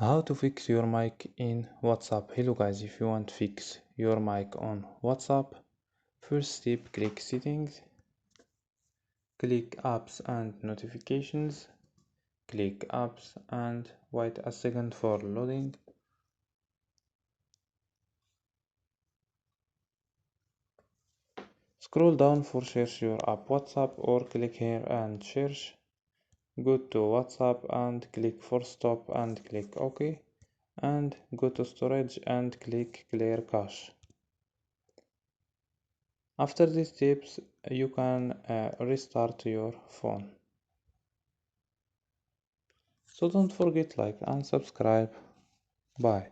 How to fix your mic in WhatsApp. Hello guys, if you want to fix your mic on WhatsApp, first step, click settings, click apps and notifications, click apps and wait a second for loading. Scroll down for search your app WhatsApp or click here and search. Go to WhatsApp and click force stop and click OK, and go to storage and click clear cache. After these steps, you can restart your phone. So don't forget like and subscribe. Bye.